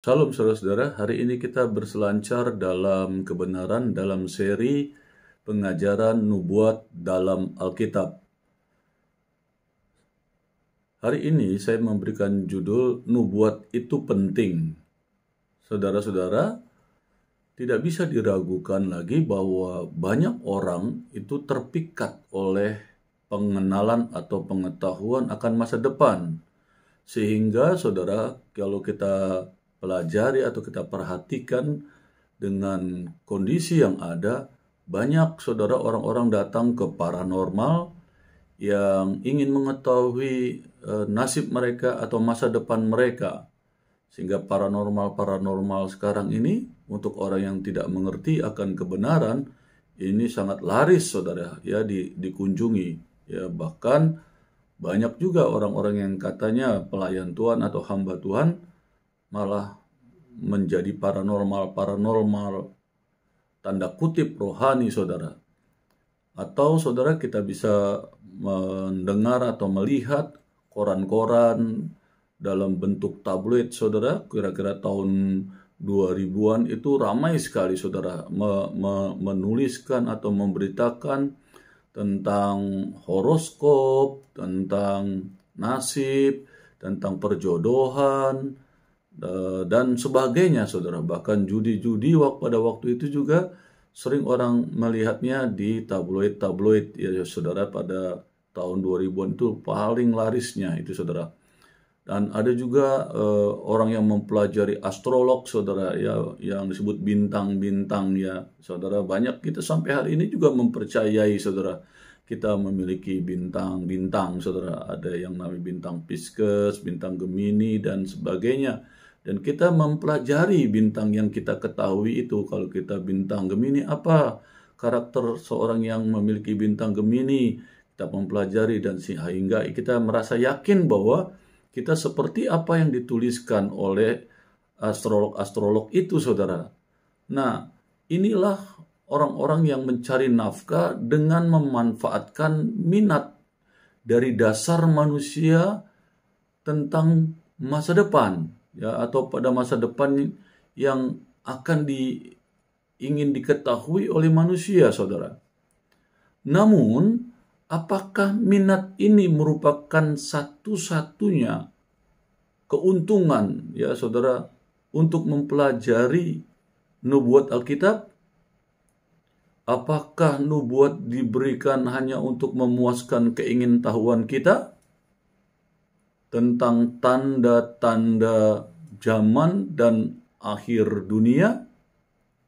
Salam saudara-saudara, hari ini kita berselancar dalam kebenaran dalam seri pengajaran nubuat dalam Alkitab. Hari ini saya memberikan judul Nubuat itu penting. Saudara-saudara, tidak bisa diragukan lagi bahwa banyak orang itu terpikat oleh pengenalan atau pengetahuan akan masa depan. Sehingga saudara, kalau kita pelajari atau kita perhatikan dengan kondisi yang ada, banyak saudara orang-orang datang ke paranormal yang ingin mengetahui nasib mereka atau masa depan mereka. Sehingga paranormal sekarang ini, untuk orang yang tidak mengerti akan kebenaran, ini sangat laris saudara ya dikunjungi. Ya, bahkan banyak juga orang-orang yang katanya pelayan Tuhan atau hamba Tuhan malah menjadi paranormal tanda kutip rohani saudara. Atau saudara kita bisa mendengar atau melihat koran-koran dalam bentuk tabloid saudara, kira-kira tahun 2000-an itu ramai sekali saudara menuliskan atau memberitakan tentang horoskop, tentang nasib, tentang perjodohan, dan sebagainya saudara. Bahkan judi-judi pada waktu itu juga sering orang melihatnya di tabloid ya saudara, pada tahun 2000-an itu paling larisnya itu saudara. Dan ada juga orang yang mempelajari astrolog saudara ya, yang disebut bintang-bintang ya saudara. Banyak kita sampai hari ini juga mempercayai saudara, kita memiliki bintang-bintang saudara. Ada yang namanya bintang Pisces, bintang Gemini dan sebagainya. Dan kita mempelajari bintang yang kita ketahui itu. Kalau kita bintang Gemini, apa karakter seorang yang memiliki bintang Gemini? Kita mempelajari dan sehingga kita merasa yakin bahwa kita seperti apa yang dituliskan oleh astrolog-astrolog itu saudara. Nah, inilah orang-orang yang mencari nafkah dengan memanfaatkan minat dari dasar manusia tentang masa depan ya, atau pada masa depan yang akan ingin diketahui oleh manusia saudara. Namun apakah minat ini merupakan satu-satunya keuntungan ya saudara untuk mempelajari nubuat Alkitab? Apakah nubuat diberikan hanya untuk memuaskan keingintahuan kita tentang tanda-tanda zaman dan akhir dunia?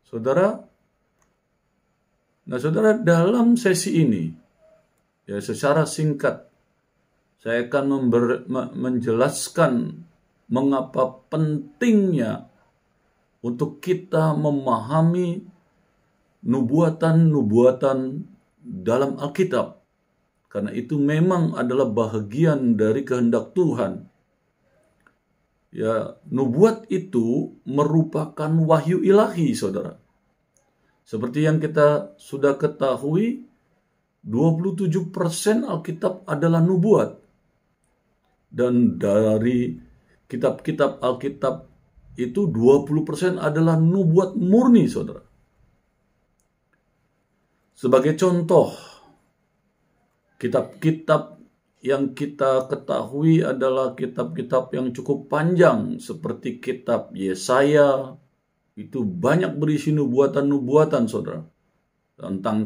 Saudara, nah saudara, dalam sesi ini ya secara singkat saya akan menjelaskan mengapa pentingnya untuk kita memahami nubuatan-nubuatan dalam Alkitab. Karena itu memang adalah bagian dari kehendak Tuhan. Ya, nubuat itu merupakan wahyu ilahi, saudara. Seperti yang kita sudah ketahui, 27% Alkitab adalah nubuat. Dan dari kitab-kitab Alkitab itu 20% adalah nubuat murni, saudara. Sebagai contoh, kitab-kitab yang kita ketahui adalah kitab-kitab yang cukup panjang, seperti kitab Yesaya, itu banyak berisi nubuatan-nubuatan, saudara.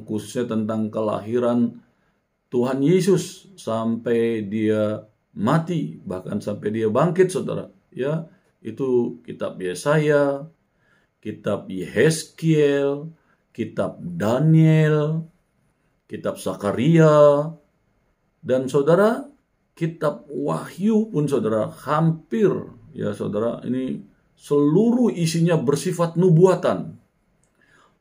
Khususnya tentang kelahiran Tuhan Yesus sampai dia mati, bahkan sampai dia bangkit, saudara. Ya, itu kitab Yesaya, kitab Yehezkiel, kitab Daniel, kitab Zakaria, dan saudara, kitab Wahyu pun saudara hampir ya saudara, ini seluruh isinya bersifat nubuatan.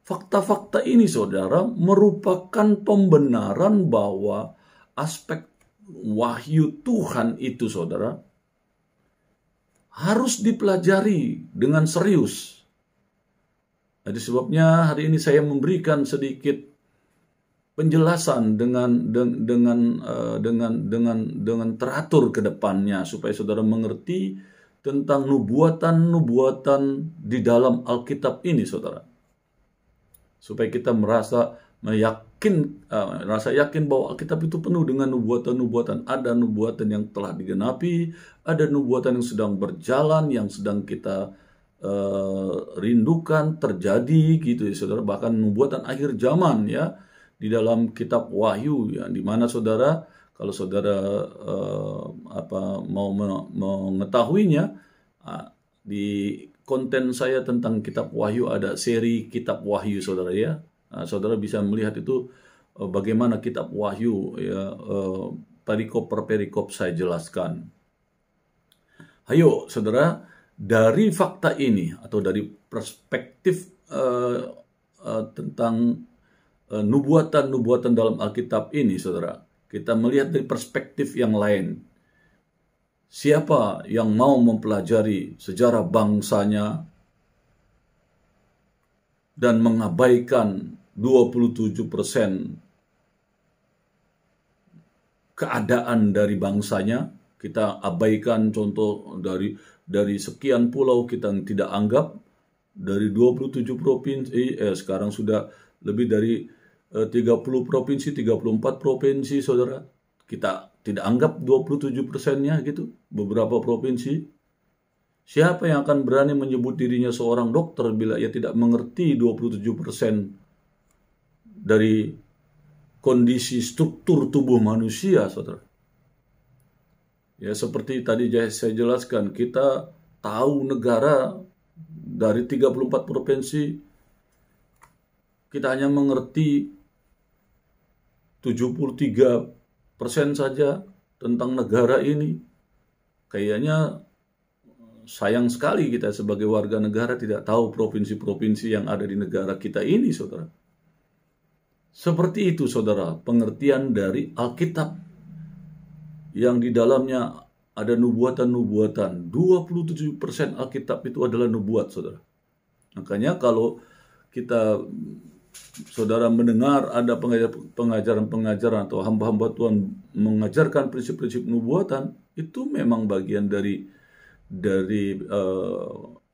Fakta-fakta ini saudara merupakan pembenaran bahwa aspek wahyu Tuhan itu saudara harus dipelajari dengan serius. Jadi sebabnya hari ini saya memberikan sedikit penjelasan dengan teratur ke depannya supaya saudara mengerti tentang nubuatan-nubuatan di dalam Alkitab ini, saudara. Supaya kita merasa yakin bahwa Alkitab itu penuh dengan nubuatan-nubuatan. Ada nubuatan yang telah digenapi, ada nubuatan yang sedang berjalan, yang sedang kita rindukan terjadi gitu ya, saudara. Bahkan nubuatan akhir zaman ya di dalam kitab Wahyu ya, di mana saudara, kalau saudara mau mengetahuinya, di konten saya tentang kitab Wahyu ada seri kitab Wahyu, saudara ya. Saudara bisa melihat itu bagaimana kitab Wahyu ya, perikop per perikop saya jelaskan. Ayo saudara, dari fakta ini atau dari perspektif tentang nubuatan-nubuatan dalam Alkitab ini, saudara, kita melihat dari perspektif yang lain. Siapa yang mau mempelajari sejarah bangsanya dan mengabaikan 27% keadaan dari bangsanya, kita abaikan contoh dari sekian pulau kita tidak anggap, dari 27 provinsi, sekarang sudah lebih dari 30 provinsi, 34 provinsi, saudara. Kita tidak anggap 27%-nya gitu, beberapa provinsi. Siapa yang akan berani menyebut dirinya seorang dokter bila ia tidak mengerti 27% dari kondisi struktur tubuh manusia, saudara? Ya, seperti tadi saya jelaskan, kita tahu negara dari 34 provinsi, kita hanya mengerti 73% saja tentang negara ini. Kayaknya sayang sekali kita sebagai warga negara tidak tahu provinsi-provinsi yang ada di negara kita ini, saudara. Seperti itu, saudara, pengertian dari Alkitab yang di dalamnya ada nubuatan-nubuatan. 27% Alkitab itu adalah nubuat, saudara. Makanya kalau kita, saudara, mendengar ada pengajaran-pengajaran atau hamba-hamba Tuhan mengajarkan prinsip-prinsip nubuatan, itu memang bagian dari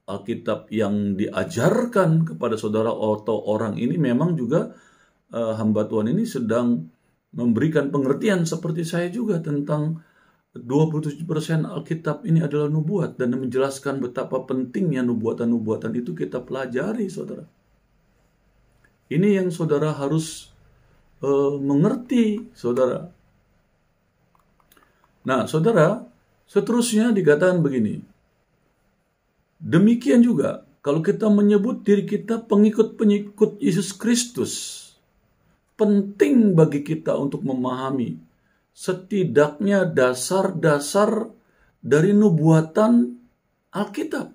Alkitab yang diajarkan kepada saudara atau orang ini. Memang juga hamba Tuhan ini sedang memberikan pengertian seperti saya juga tentang 27% Alkitab ini adalah nubuat, dan menjelaskan betapa pentingnya nubuatan-nubuatan itu kita pelajari, saudara. Ini yang saudara harus mengerti, saudara. Nah, saudara, seterusnya dikatakan begini. Demikian juga kalau kita menyebut diri kita pengikut-pengikut Yesus Kristus, penting bagi kita untuk memahami setidaknya dasar-dasar dari nubuatan Alkitab.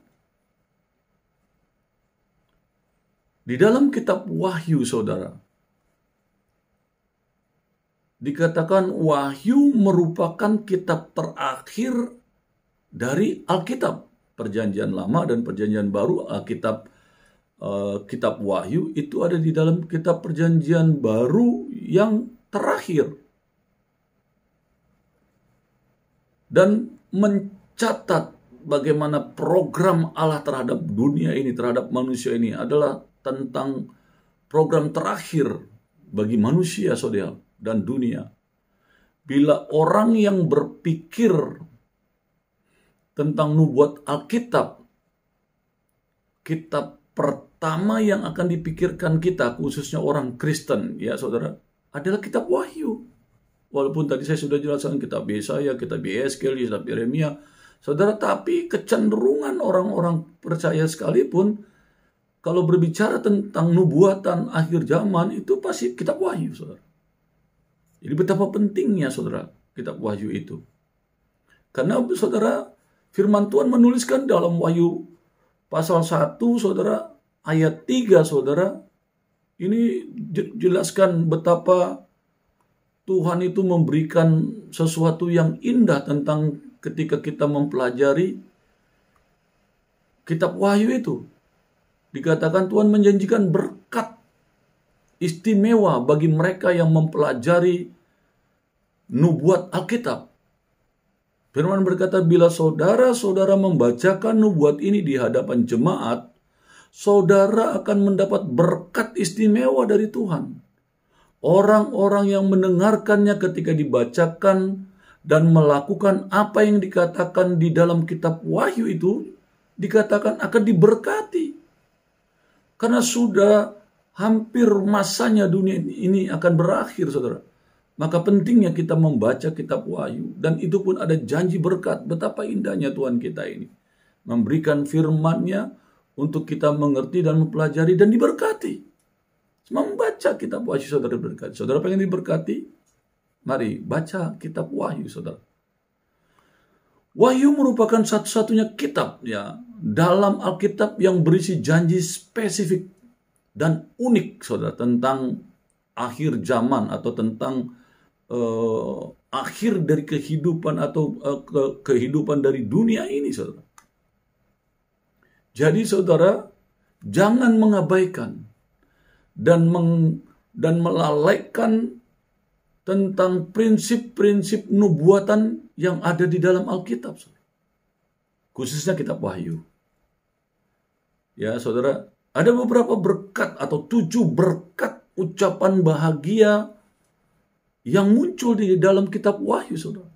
Di dalam kitab Wahyu, saudara, dikatakan Wahyu merupakan kitab terakhir dari Alkitab. Perjanjian Lama dan Perjanjian Baru, kitab Wahyu itu ada di dalam kitab Perjanjian Baru yang terakhir. Dan mencatat bagaimana program Allah terhadap dunia ini, terhadap manusia ini adalah tentang program terakhir bagi manusia, saudara, dan dunia. Bila orang yang berpikir tentang nubuat Alkitab, kitab pertama yang akan dipikirkan kita, khususnya orang Kristen, ya saudara, adalah kitab Wahyu. Walaupun tadi saya sudah jelaskan kitab Yesaya, kitab Yeskiel, kitab Yeremia, saudara, tapi kecenderungan orang-orang percaya sekalipun kalau berbicara tentang nubuatan akhir zaman itu pasti kitab Wahyu, saudara. Jadi betapa pentingnya, saudara, kitab Wahyu itu. Karena, saudara, firman Tuhan menuliskan dalam Wahyu pasal 1, saudara, ayat 3, saudara, ini jelaskan betapa Tuhan itu memberikan sesuatu yang indah tentang ketika kita mempelajari kitab Wahyu itu. Dikatakan Tuhan menjanjikan berkat istimewa bagi mereka yang mempelajari nubuat Alkitab. Firman berkata, bila saudara-saudara membacakan nubuat ini di hadapan jemaat, saudara akan mendapat berkat istimewa dari Tuhan. Orang-orang yang mendengarkannya ketika dibacakan dan melakukan apa yang dikatakan di dalam kitab Wahyu itu, dikatakan akan diberkati. Karena sudah hampir masanya dunia ini akan berakhir, saudara. Maka pentingnya kita membaca kitab Wahyu. Dan itu pun ada janji berkat. Betapa indahnya Tuhan kita ini. Memberikan firman-Nya untuk kita mengerti dan mempelajari dan diberkati. Membaca kitab Wahyu, saudara berkati. Saudara pengen diberkati? Mari baca kitab Wahyu, saudara. Wahyu merupakan satu-satunya kitab ya dalam Alkitab yang berisi janji spesifik dan unik, saudara, tentang akhir zaman atau tentang akhir dari kehidupan atau kehidupan dari dunia ini, saudara. Jadi, saudara, jangan mengabaikan dan melalaikan tentang prinsip-prinsip nubuatan yang ada di dalam Alkitab, saudara. Khususnya kitab Wahyu. Ya, saudara, ada beberapa berkat atau 7 berkat ucapan bahagia yang muncul di dalam kitab Wahyu, saudara.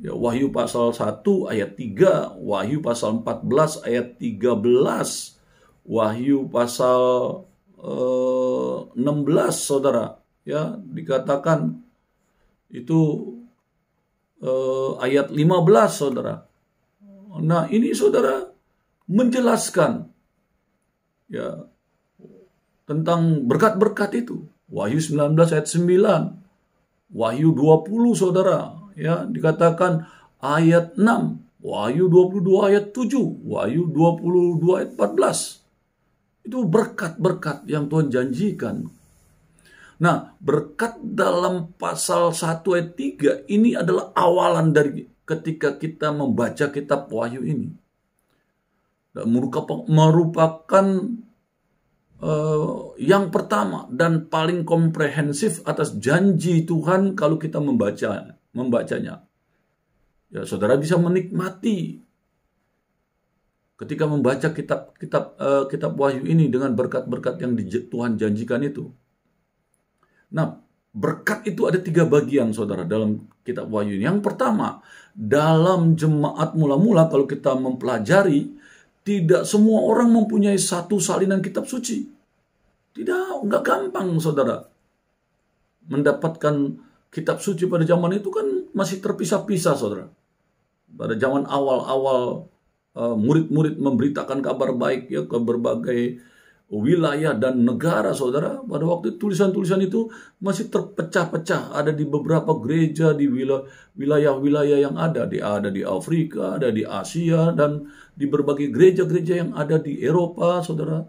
Ya, Wahyu pasal 1 ayat 3, Wahyu pasal 14 ayat 13, Wahyu pasal 16, saudara. Ya, dikatakan itu ayat 15, saudara. Nah, ini saudara menjelaskan ya tentang berkat-berkat itu. Wahyu 19 ayat 9, Wahyu 20, saudara, ya, dikatakan ayat 6, Wahyu 22 ayat 7, Wahyu 22 ayat 14. Itu berkat-berkat yang Tuhan janjikan. Nah, berkat dalam pasal 1 ayat 3 ini adalah awalan dari ketika kita membaca kitab Wahyu ini. Dan merupakan yang pertama dan paling komprehensif atas janji Tuhan kalau kita membacanya. Ya, saudara bisa menikmati ketika membaca kitab Wahyu ini dengan berkat-berkat yang Tuhan janjikan itu. Nah, berkat itu ada 3 bagian, saudara, dalam kitab Wahyu ini. Yang pertama, dalam jemaat mula-mula kalau kita mempelajari, tidak semua orang mempunyai satu salinan kitab suci. Tidak, nggak gampang, saudara. Mendapatkan kitab suci pada zaman itu kan masih terpisah-pisah, saudara. Pada zaman awal-awal murid-murid memberitakan kabar baik ya ke berbagai wilayah dan negara, saudara. Pada waktu tulisan-tulisan itu masih terpecah-pecah, ada di beberapa gereja di wilayah-wilayah yang ada di Afrika, ada di Asia, dan di berbagai gereja-gereja yang ada di Eropa, saudara.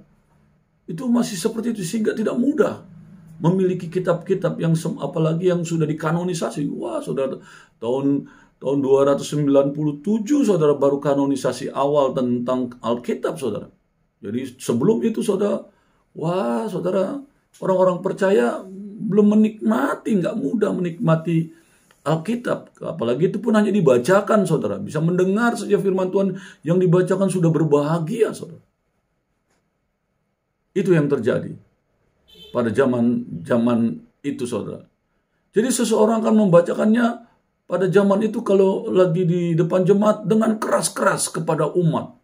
Itu masih seperti itu, sehingga tidak mudah memiliki kitab-kitab yang apalagi yang sudah dikanonisasi. Wah, saudara, tahun 297, saudara, baru kanonisasi awal tentang Alkitab, saudara. Jadi sebelum itu, saudara, wah, saudara, orang-orang percaya belum menikmati, nggak mudah menikmati Alkitab. Apalagi itu pun hanya dibacakan, saudara. Bisa mendengar saja firman Tuhan yang dibacakan sudah berbahagia, saudara. Itu yang terjadi pada zaman itu, saudara. Jadi seseorang akan membacakannya pada zaman itu kalau lagi di depan jemaat dengan keras-keras kepada umat.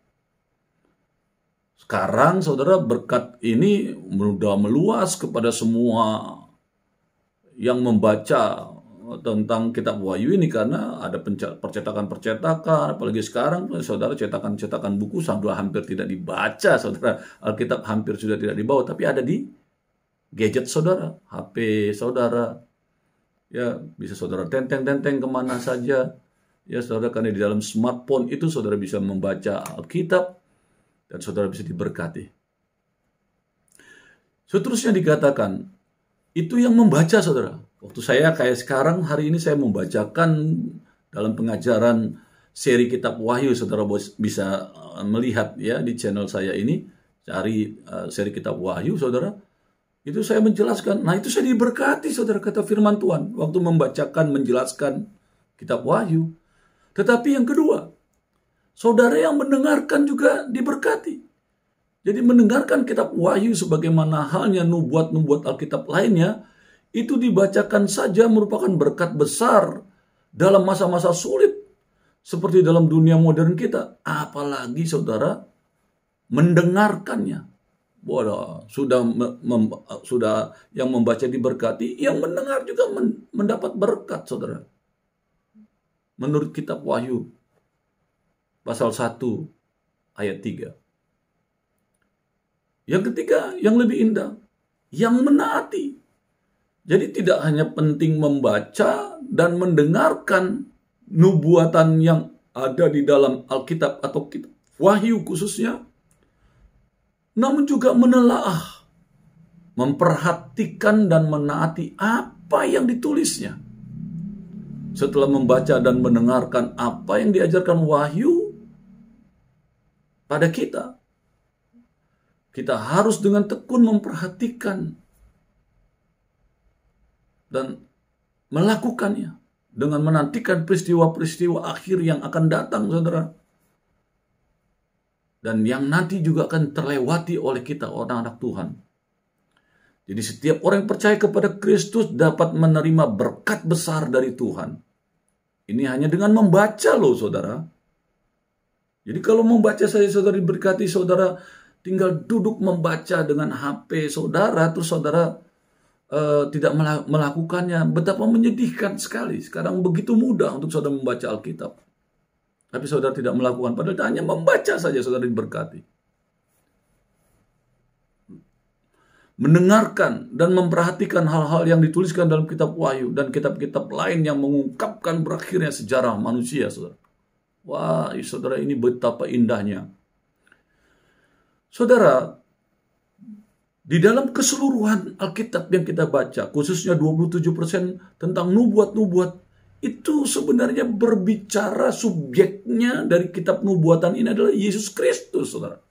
Sekarang, saudara, berkat ini sudah meluas kepada semua yang membaca tentang kitab Wahyu ini, karena ada percetakan-percetakan, apalagi sekarang, saudara, cetakan-cetakan buku sudah hampir tidak dibaca, saudara. Alkitab hampir sudah tidak dibawa, tapi ada di gadget saudara, HP saudara. Ya, bisa saudara tenteng-tenteng kemana saja. Ya, saudara, karena di dalam smartphone itu saudara bisa membaca Alkitab dan saudara bisa diberkati. Seterusnya dikatakan, itu yang membaca, saudara. Waktu saya kayak sekarang, hari ini saya membacakan dalam pengajaran seri kitab Wahyu, saudara bisa melihat ya di channel saya ini, cari seri kitab Wahyu, saudara. Itu saya menjelaskan, nah itu saya diberkati, saudara, kata firman Tuhan. Waktu membacakan, menjelaskan kitab Wahyu, Tetapi yang kedua, saudara yang mendengarkan juga diberkati. Jadi mendengarkan kitab Wahyu sebagaimana halnya nubuat-nubuat Alkitab lainnya, itu dibacakan saja merupakan berkat besar dalam masa-masa sulit seperti dalam dunia modern kita. Apalagi saudara mendengarkannya. Waduh, sudah yang membaca diberkati, yang mendengar juga mendapat berkat, saudara. Menurut kitab Wahyu pasal 1 ayat 3. Yang ketiga, yang lebih indah, yang menaati. Jadi tidak hanya penting membaca dan mendengarkan nubuatan yang ada di dalam Alkitab atau kitab Wahyu khususnya, namun juga menelaah, memperhatikan dan menaati apa yang ditulisnya. Setelah membaca dan mendengarkan apa yang diajarkan Wahyu pada kita, kita harus dengan tekun memperhatikan dan melakukannya dengan menantikan peristiwa-peristiwa akhir yang akan datang, saudara. Dan yang nanti juga akan terlewati oleh kita, orang anak Tuhan. Jadi setiap orang yang percaya kepada Kristus dapat menerima berkat besar dari Tuhan. Ini hanya dengan membaca loh, saudara. Jadi kalau membaca saja saudara diberkati, saudara tinggal duduk membaca dengan HP saudara, terus saudara tidak melakukannya. Betapa menyedihkan sekali. Sekarang begitu mudah untuk saudara membaca Alkitab. Tapi saudara tidak melakukan, padahal hanya membaca saja saudara diberkati. Mendengarkan dan memperhatikan hal-hal yang dituliskan dalam kitab Wahyu dan kitab-kitab lain yang mengungkapkan berakhirnya sejarah manusia, saudara. Wah, saudara, ini betapa indahnya. Saudara, di dalam keseluruhan Alkitab yang kita baca, khususnya 27% tentang nubuat-nubuat, itu sebenarnya berbicara subjeknya dari kitab nubuatan ini adalah Yesus Kristus, saudara.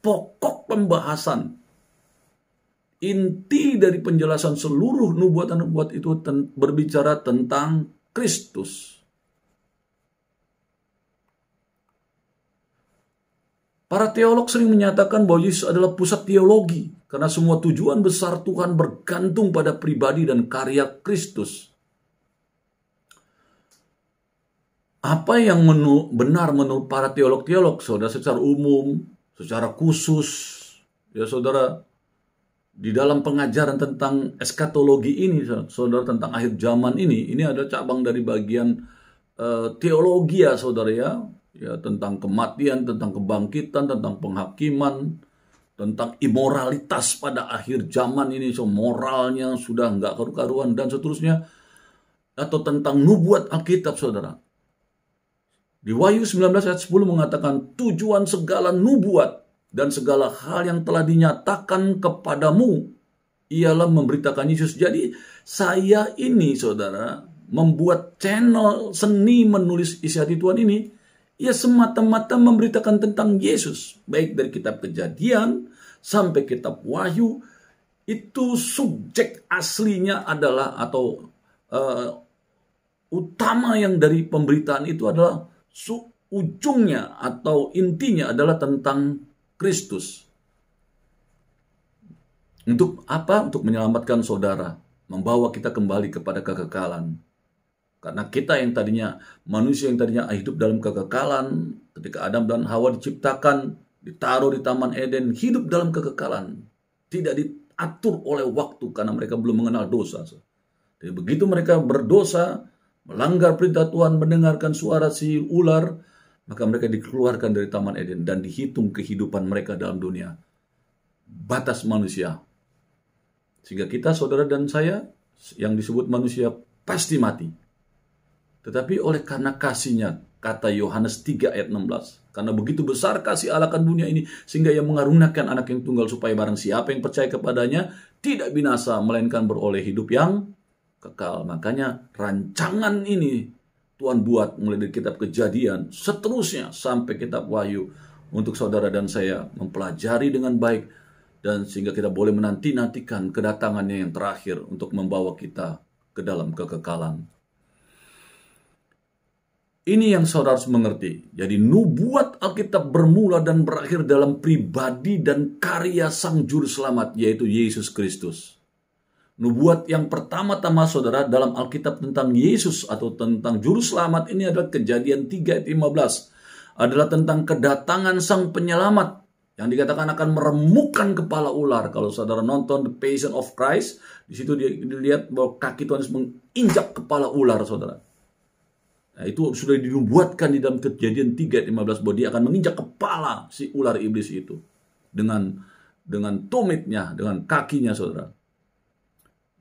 Pokok pembahasan, inti dari penjelasan seluruh nubuatan-nubuat itu berbicara tentang Kristus. Para teolog sering menyatakan bahwa Yesus adalah pusat teologi, karena semua tujuan besar Tuhan bergantung pada pribadi dan karya Kristus. Apa yang benar menurut para teolog-teolog, saudara, secara umum, secara khusus, ya saudara, di dalam pengajaran tentang eskatologi ini, saudara, tentang akhir zaman ini ada cabang dari bagian teologi ya, saudara ya, tentang kematian, tentang kebangkitan, tentang penghakiman, tentang imoralitas pada akhir zaman ini, so moralnya sudah nggak karu-karuan dan seterusnya, atau tentang nubuat Alkitab, saudara. Di Wahyu 19 ayat 10 mengatakan tujuan segala nubuat dan segala hal yang telah dinyatakan kepadamu ialah memberitakan Yesus. Jadi saya ini, saudara, membuat channel seni menulis isi hati Tuhan ini, ya semata-mata memberitakan tentang Yesus. Baik dari kitab Kejadian sampai kitab Wahyu, itu subjek aslinya adalah, atau utama yang dari pemberitaan itu adalah ujungnya atau intinya adalah tentang Kristus. Untuk apa? Untuk menyelamatkan saudara, membawa kita kembali kepada kekekalan. Karena kita yang tadinya, manusia yang tadinya hidup dalam kekekalan, ketika Adam dan Hawa diciptakan, ditaruh di Taman Eden, hidup dalam kekekalan. Tidak diatur oleh waktu karena mereka belum mengenal dosa. Jadi begitu mereka berdosa, melanggar perintah Tuhan, mendengarkan suara si ular, maka mereka dikeluarkan dari Taman Eden dan dihitung kehidupan mereka dalam dunia. Batas manusia. Sehingga kita, saudara dan saya, yang disebut manusia, pasti mati. Tetapi oleh karena kasihnya, kata Yohanes 3 ayat 16, karena begitu besar kasih Allah akan dunia ini, sehingga ia mengaruniakan anak yang tunggal, supaya barang siapa yang percaya kepadanya tidak binasa, melainkan beroleh hidup yang kekal. Makanya rancangan ini Tuhan buat mulai dari kitab Kejadian, seterusnya sampai kitab Wahyu, untuk saudara dan saya mempelajari dengan baik, dan sehingga kita boleh menanti-nantikan kedatangannya yang terakhir untuk membawa kita ke dalam kekekalan. Ini yang saudara harus mengerti. Jadi nubuat Alkitab bermula dan berakhir dalam pribadi dan karya Sang Juru Selamat, yaitu Yesus Kristus. Nubuat yang pertama-tama saudara dalam Alkitab tentang Yesus atau tentang Juru Selamat ini adalah Kejadian 3 ayat 15. Adalah tentang kedatangan Sang Penyelamat yang dikatakan akan meremukkan kepala ular. Kalau saudara nonton The Passion of Christ, di situ dilihat bahwa kaki Tuhan Yesus menginjak kepala ular, saudara. Nah, itu sudah dinubuatkan di dalam Kejadian 3 ayat 15 bahwa dia akan menginjak kepala si ular iblis itu dengan tumitnya, dengan kakinya, saudara.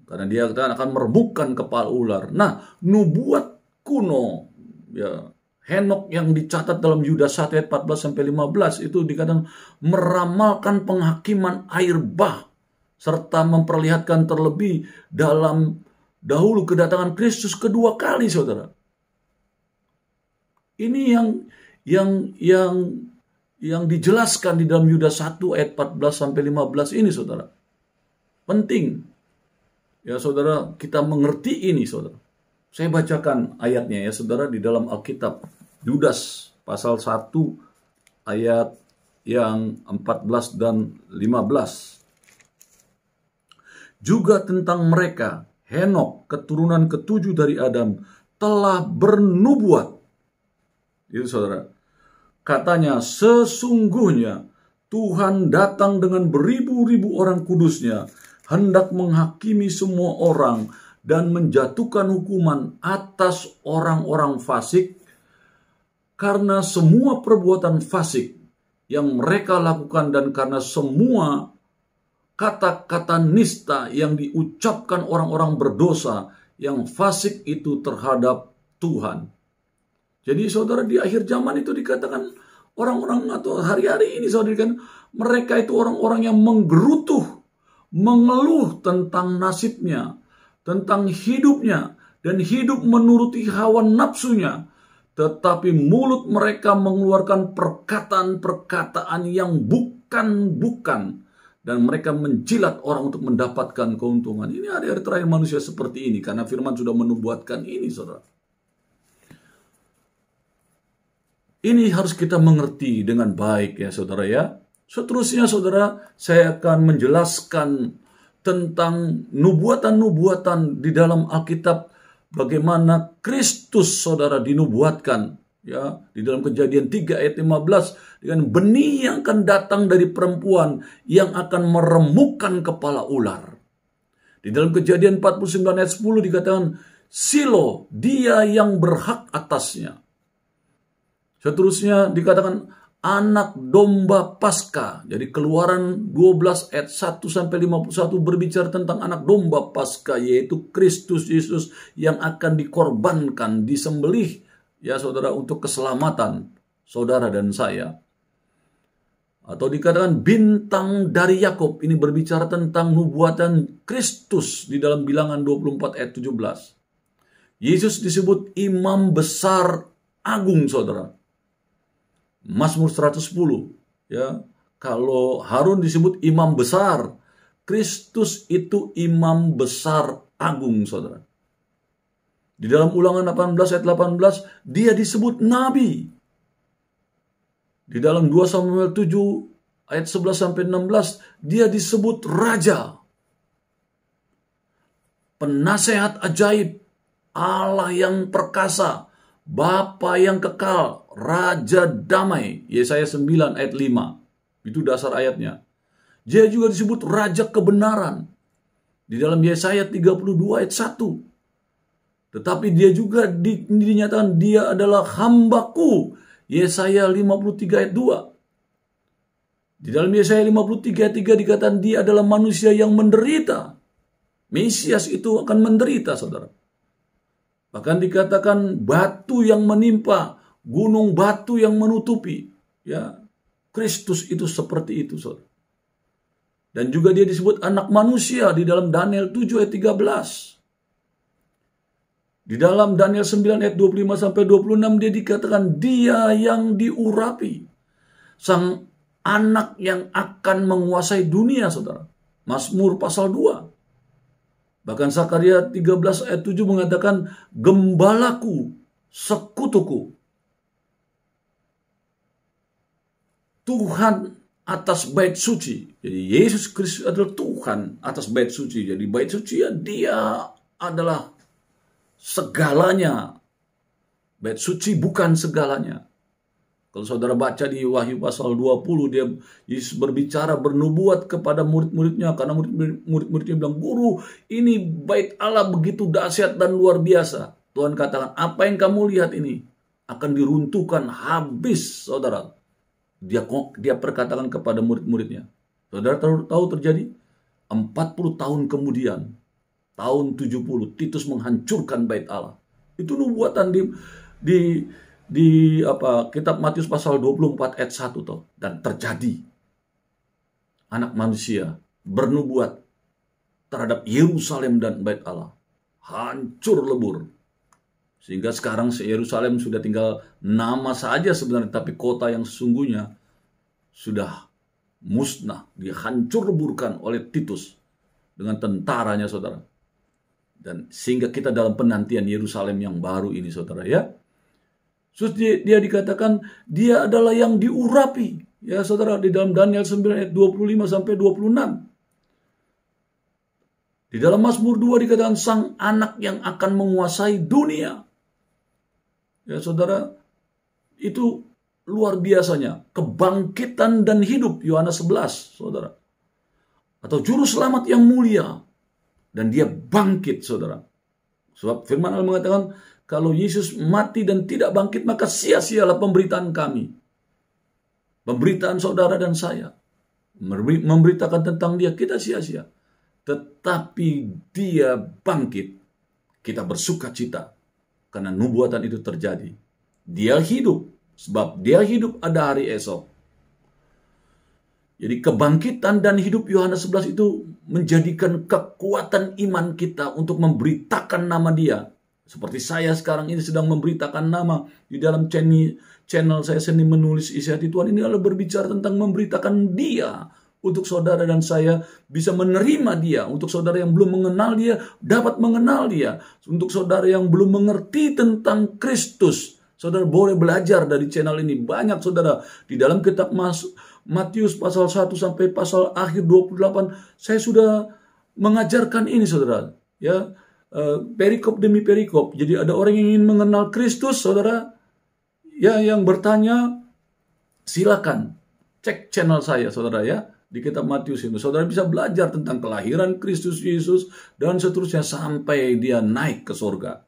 Karena dia akan meremukkan kepala ular. Nah, nubuat kuno, ya, Henok yang dicatat dalam Yudas 1 ayat 14-15 itu dikatakan meramalkan penghakiman air bah serta memperlihatkan terlebih dalam dahulu kedatangan Kristus kedua kali, saudara. Ini yang dijelaskan di dalam Yudas 1 ayat 14-15 ini, saudara. Penting. Ya, saudara, kita mengerti ini, saudara. Saya bacakan ayatnya ya, saudara, di dalam Alkitab. Yudas pasal 1 ayat yang 14 dan 15. Juga tentang mereka, Henok, keturunan ketujuh dari Adam, telah bernubuat. Itu, saudara. Katanya, sesungguhnya Tuhan datang dengan beribu-ribu orang kudusnya, hendak menghakimi semua orang dan menjatuhkan hukuman atas orang-orang fasik karena semua perbuatan fasik yang mereka lakukan dan karena semua kata-kata nista yang diucapkan orang-orang berdosa yang fasik itu terhadap Tuhan. Jadi, saudara, di akhir zaman itu dikatakan orang-orang atau hari-hari ini, saudara, kan mereka itu orang-orang yang menggerutuh, mengeluh tentang nasibnya, tentang hidupnya, dan hidup menuruti hawa nafsunya. Tetapi mulut mereka mengeluarkan perkataan-perkataan yang bukan-bukan. Dan mereka menjilat orang untuk mendapatkan keuntungan. Ini hari-hari terakhir manusia seperti ini. Karena firman sudah menubuatkan ini, saudara. Ini harus kita mengerti dengan baik ya, saudara ya. Seterusnya, saudara, saya akan menjelaskan tentang nubuatan-nubuatan di dalam Alkitab, bagaimana Kristus, saudara, dinubuatkan ya di dalam Kejadian 3 ayat 15 dengan benih yang akan datang dari perempuan yang akan meremukkan kepala ular. Di dalam Kejadian 49 ayat 10 dikatakan Silo, dia yang berhak atasnya. Seterusnya dikatakan anak domba Paskah. Jadi Keluaran 12 ayat 1-51 berbicara tentang anak domba Paskah, yaitu Kristus Yesus yang akan dikorbankan, disembelih ya, saudara, untuk keselamatan saudara dan saya. Atau dikatakan bintang dari Yakub. Ini berbicara tentang nubuatan Kristus di dalam Bilangan 24 ayat 17. Yesus disebut imam besar agung, saudara. Mazmur 110 ya, kalau Harun disebut imam besar, Kristus itu imam besar agung, saudara. Di dalam Ulangan 18 ayat 18 dia disebut nabi. Di dalam 2 Samuel 7 ayat 11-16 dia disebut raja. Penasehat ajaib, Allah yang perkasa, Bapa yang kekal, Raja damai. Yesaya 9 ayat 5. Itu dasar ayatnya. Dia juga disebut Raja kebenaran. Di dalam Yesaya 32 ayat 1. Tetapi dia juga dinyatakan dia adalah hambaku. Yesaya 53 ayat 2. Di dalam Yesaya 53 ayat 3 dikatakan dia adalah manusia yang menderita. Mesias itu akan menderita, saudara. Bahkan dikatakan batu yang menimpa, gunung batu yang menutupi. Ya, Kristus itu seperti itu, saudara. Dan juga dia disebut anak manusia di dalam Daniel 7 ayat 13. Di dalam Daniel 9 ayat 25-26 dia dikatakan dia yang diurapi. Sang anak yang akan menguasai dunia, saudara. Mazmur pasal 2. Bahkan Zakaria 13 ayat 7 mengatakan gembalaku sekutuku. Tuhan atas bait suci. Jadi Yesus Kristus adalah Tuhan atas bait suci. Jadi bait suci dia adalah segalanya. Bait suci bukan segalanya. Kalau saudara baca di Wahyu pasal 20, Yesus berbicara, bernubuat kepada murid-muridnya. Karena murid-muridnya bilang, "Guru, ini bait Allah begitu dahsyat dan luar biasa." Tuhan katakan, "Apa yang kamu lihat ini akan diruntuhkan habis, saudara." Dia perkatakan kepada murid-muridnya. Saudara tahu terjadi? 40 tahun kemudian, tahun 70, Titus menghancurkan bait Allah. Itu nubuatan di kitab Matius pasal 24 ayat 1 toh. Dan terjadi. Anak manusia bernubuat terhadap Yerusalem dan bait Allah. Hancur lebur. Sehingga sekarang Yerusalem sudah tinggal nama saja sebenarnya, tapi kota yang sesungguhnya sudah musnah, dihancur leburkan oleh Titus dengan tentaranya, saudara. Dan sehingga kita dalam penantian Yerusalem yang baru ini, saudara, ya. Terus dia dikatakan dia adalah yang diurapi, ya saudara, di dalam Daniel 9 ayat 25 sampai 26. Di dalam Mazmur 2 dikatakan sang anak yang akan menguasai dunia. Ya saudara, itu luar biasanya. Kebangkitan dan hidup, Yohanes 11, saudara. Atau juru selamat yang mulia. Dan dia bangkit, saudara. Sebab firman Allah mengatakan, kalau Yesus mati dan tidak bangkit, maka sia-sialah pemberitaan kami. Pemberitaan saudara dan saya. Memberitakan tentang dia, kita sia-sia. Tetapi dia bangkit, kita bersuka cita. Karena nubuatan itu terjadi. Dia hidup. Sebab dia hidup ada hari esok. Jadi kebangkitan dan hidup Yohanes 11 itu menjadikan kekuatan iman kita untuk memberitakan nama dia. Seperti saya sekarang ini sedang memberitakan nama di dalam channel saya seni menulis isi hati Tuhan. Ini adalah berbicara tentang memberitakan dia. Untuk saudara dan saya bisa menerima dia. Untuk saudara yang belum mengenal dia, dapat mengenal dia. Untuk saudara yang belum mengerti tentang Kristus, saudara boleh belajar dari channel ini. Banyak saudara, di dalam kitab Matius pasal 1 sampai pasal akhir 28, saya sudah mengajarkan ini saudara. Ya, perikop demi perikop. Jadi ada orang yang ingin mengenal Kristus, saudara, ya, yang bertanya, silakan cek channel saya, saudara, ya. Di kitab Matius itu, saudara bisa belajar tentang kelahiran Kristus Yesus dan seterusnya sampai dia naik ke surga.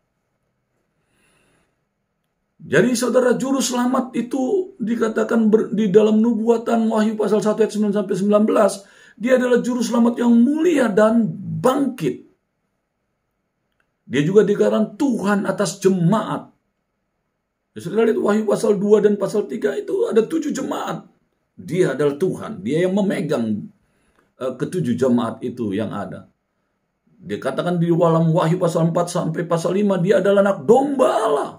Jadi saudara, juru selamat itu dikatakan di dalam nubuatan Wahyu pasal 1 ayat 9 sampai 19, dia adalah juru selamat yang mulia dan bangkit. Dia juga dikatakan Tuhan atas jemaat. Ya, saudara lihat Wahyu pasal 2 dan pasal 3 itu ada 7 jemaat. Dia adalah Tuhan, dia yang memegang ketujuh jemaat itu yang ada. Dikatakan di dalam Wahyu pasal 4 sampai pasal 5, dia adalah anak domba Allah.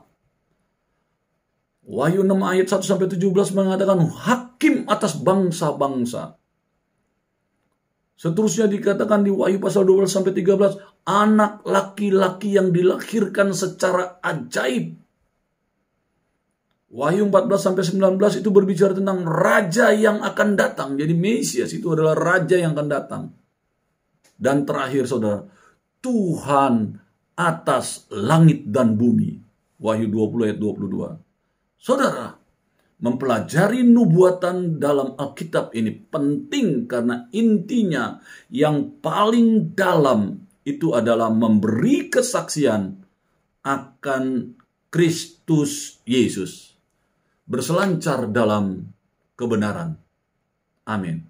Wahyu 6 ayat 1 sampai 17 mengatakan hakim atas bangsa-bangsa. Seterusnya dikatakan di Wahyu pasal 12 sampai 13, anak laki-laki yang dilahirkan secara ajaib. Wahyu 14 sampai 19 itu berbicara tentang raja yang akan datang. Jadi Mesias itu adalah raja yang akan datang. Dan terakhir saudara, Tuhan atas langit dan bumi. Wahyu 20 ayat 22. Saudara, mempelajari nubuatan dalam Alkitab ini penting karena intinya yang paling dalam itu adalah memberi kesaksian akan Kristus Yesus. Berselancar dalam kebenaran. Amin.